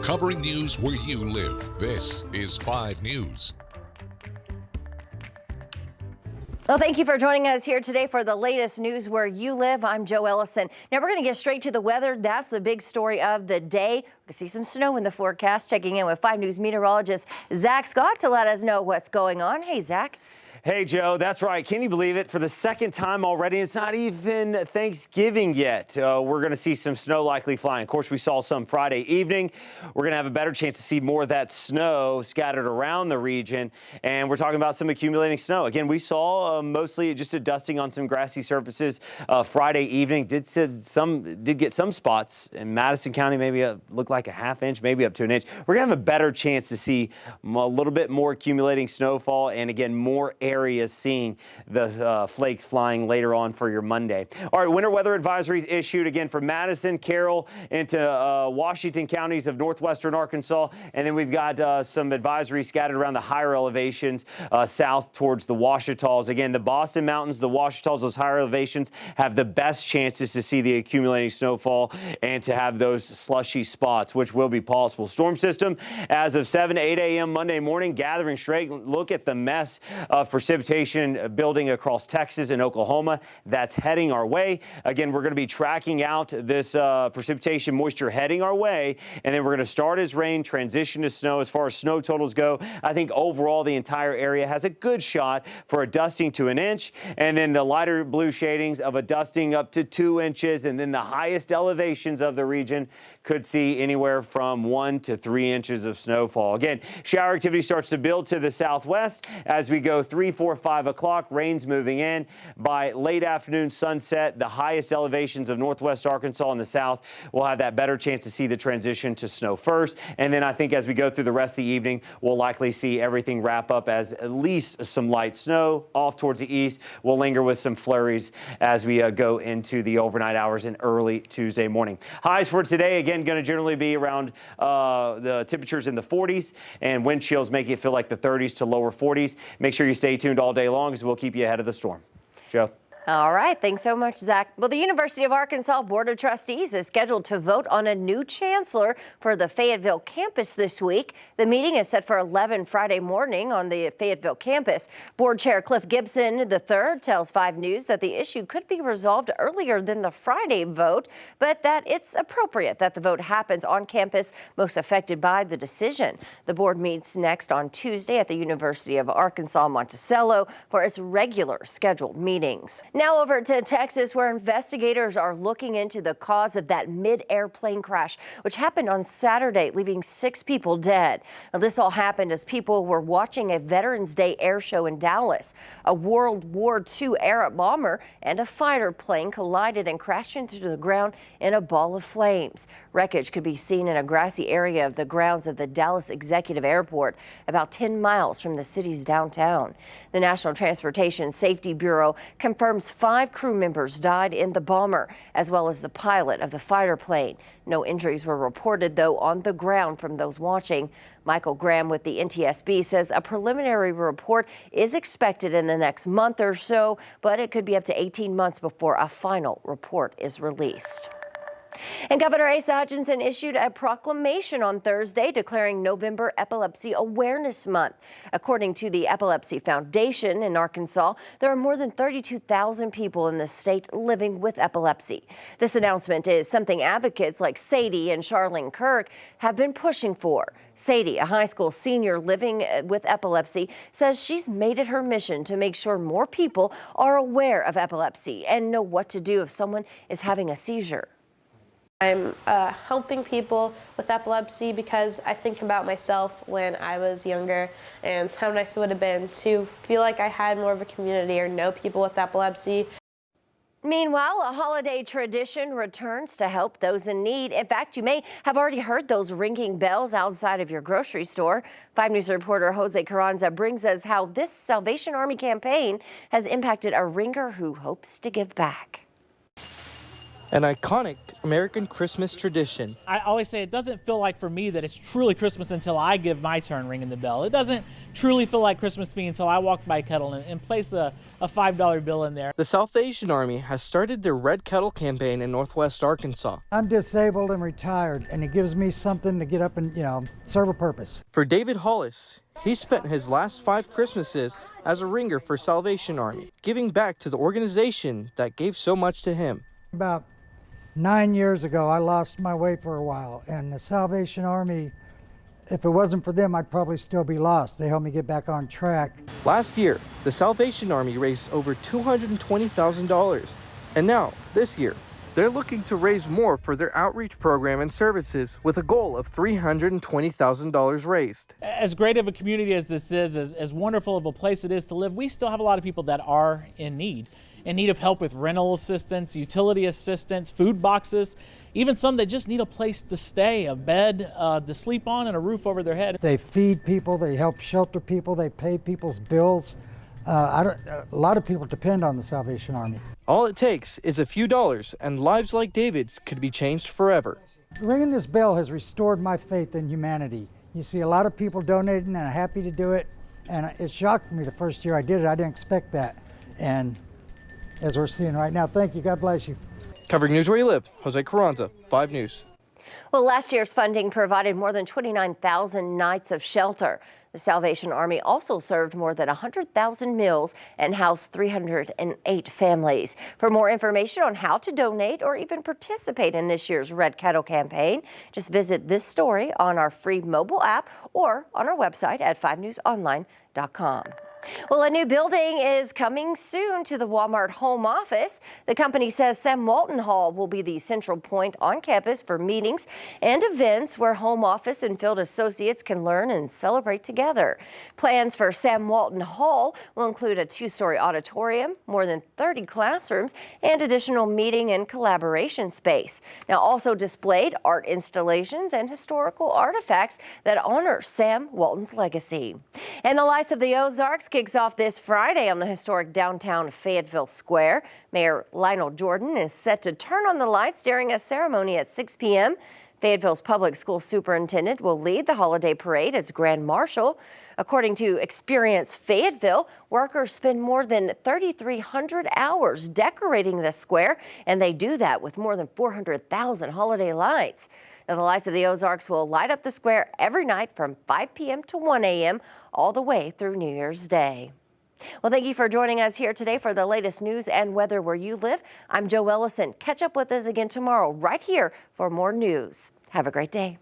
Covering news where you live. This is 5 News. Well, thank you for joining us here today for the latest news where you live. I'm Joe Ellison. Now we're going to get straight to the weather. That's the big story of the day. We see some snow in the forecast. Checking in with 5 News meteorologist Zach Scott to let us know what's going on. Hey, Zach. Hey, Joe, that's right. Can you believe it? For the second time already, it's not even Thanksgiving yet. We're going to see some snow likely flying. Of course, we saw some Friday evening. We're going to have a better chance to see more of that snow scattered around the region. And we're talking about some accumulating snow. Again, we saw mostly just a dusting on some grassy surfaces Friday evening. Did get some spots in Madison County, maybe looked like a ½ inch, maybe up to an inch. We're going to have a better chance to see a little bit more accumulating snowfall. And again, more areas seeing the flakes flying later on for your Monday. All right, winter weather advisories issued again for Madison, Carroll, into Washington counties of northwestern Arkansas. And then we've got some advisories scattered around the higher elevations south towards the Ouachitas. Again, the Boston Mountains, the Ouachitas, those higher elevations have the best chances to see the accumulating snowfall and to have those slushy spots, which will be possible. Storm system as of 7 to 8 a.m. Monday morning, gathering straight. Look at the mess of precipitation building across Texas and Oklahoma. That's heading our way. Again, we're going to be tracking out this precipitation moisture heading our way, and then we're going to start as rain, transition to snow. As far as snow totals go, I think overall the entire area has a good shot for a dusting to an inch, and then the lighter blue shadings of a dusting up to 2 inches, and then the highest elevations of the region could see anywhere from 1 to 3 inches of snowfall. Again, shower activity starts to build to the southwest as we go 3, 4, 5 o'clock. Rain's moving in. By late afternoon sunset, the highest elevations of northwest Arkansas in the south will have that better chance to see the transition to snow first. And then I think as we go through the rest of the evening, we'll likely see everything wrap up as at least some light snow. Off towards the east, we'll linger with some flurries as we go into the overnight hours and early Tuesday morning. Highs for today, again, going to generally be around the temperatures in the 40s, and wind chills making it feel like the 30s to lower 40s. Make sure you stay tuned all day long, as we'll keep you ahead of the storm. Joe. All right. Thanks so much, Zach. Well, the University of Arkansas Board of Trustees is scheduled to vote on a new chancellor for the Fayetteville campus this week. The meeting is set for 11 Friday morning on the Fayetteville campus. Board Chair Cliff Gibson III tells 5 News that the issue could be resolved earlier than the Friday vote, but that it's appropriate that the vote happens on campus most affected by the decision. The board meets next on Tuesday at the University of Arkansas Monticello for its regular scheduled meetings. Now over to Texas, where investigators are looking into the cause of that mid-air plane crash, which happened on Saturday, leaving 6 people dead. Now, this all happened as people were watching a Veterans Day air show in Dallas. A World War II era bomber and a fighter plane collided and crashed into the ground in a ball of flames. Wreckage could be seen in a grassy area of the grounds of the Dallas Executive Airport, about 10 miles from the city's downtown. The National Transportation Safety Bureau confirms 5 crew members died in the bomber, as well as the pilot of the fighter plane. No injuries were reported, though, on the ground from those watching. Michael Graham with the NTSB says a preliminary report is expected in the next month or so, but it could be up to 18 months before a final report is released. And Governor Asa Hutchinson issued a proclamation on Thursday declaring November Epilepsy Awareness Month. According to the Epilepsy Foundation in Arkansas, there are more than 32,000 people in the state living with epilepsy. This announcement is something advocates like Sadie and Charlene Kirk have been pushing for. Sadie, a high school senior living with epilepsy, says she's made it her mission to make sure more people are aware of epilepsy and know what to do if someone is having a seizure. I'm helping people with epilepsy because I think about myself when I was younger and how nice it would have been to feel like I had more of a community or know people with epilepsy. Meanwhile, a holiday tradition returns to help those in need. In fact, you may have already heard those ringing bells outside of your grocery store. 5 News reporter Jose Carranza brings us how this Salvation Army campaign has impacted a ringer who hopes to give back. An iconic American Christmas tradition. I always say it doesn't feel like for me that it's truly Christmas until I give my turn ringing the bell. It doesn't truly feel like Christmas to me until I walk by Kettle and place a $5 bill in there. The Salvation Army has started their Red Kettle Campaign in Northwest Arkansas. I'm disabled and retired, and it gives me something to get up and, serve a purpose. For David Hollis, he spent his last 5 Christmases as a ringer for Salvation Army, giving back to the organization that gave so much to him. About 9 years ago, I lost my way for a while, and the Salvation Army, if it wasn't for them, I'd probably still be lost. They helped me get back on track. Last year, the Salvation Army raised over $220,000. And now, this year, they're looking to raise more for their outreach program and services with a goal of $320,000 raised. As great of a community as this is, as wonderful of a place it is to live, we still have a lot of people that are in need of help with rental assistance, utility assistance, food boxes, even some that just need a place to stay, a bed to sleep on, and a roof over their head. They feed people, they help shelter people, they pay people's bills. A lot of people depend on the Salvation Army. All it takes is a few dollars, and lives like David's could be changed forever. Ringing this bell has restored my faith in humanity. You see a lot of people donating, and I'm happy to do it. And it shocked me the first year I did it. I didn't expect that. And as we're seeing right now, thank you. God bless you. Covering news where you live, Jose Carranza, 5 News. Well, last year's funding provided more than 29,000 nights of shelter. The Salvation Army also served more than 100,000 meals and housed 308 families. For more information on how to donate or even participate in this year's Red Kettle Campaign, just visit this story on our free mobile app or on our website at 5newsonline.com. Well, a new building is coming soon to the Walmart home office. The company says Walton Hall will be the central point on campus for meetings and events where home office and field associates can learn and celebrate together. Plans for Walton Hall will include a 2-story auditorium, more than 30 classrooms, and additional meeting and collaboration space. Now, also displayed art installations and historical artifacts that honor Sam Walton's legacy. And the Lights of the Ozarks kicks off this Friday on the historic downtown Fayetteville Square. Mayor Lionel Jordan is set to turn on the lights during a ceremony at 6 p.m. Fayetteville's public school superintendent will lead the holiday parade as Grand Marshal. According to Experience Fayetteville, workers spend more than 3,300 hours decorating the square, and they do that with more than 400,000 holiday lights. Now, the Lights of the Ozarks will light up the square every night from 5 p.m. to 1 a.m. all the way through New Year's Day. Well, thank you for joining us here today for the latest news and weather where you live. I'm Jo Ellison. Catch up with us again tomorrow right here for more news. Have a great day.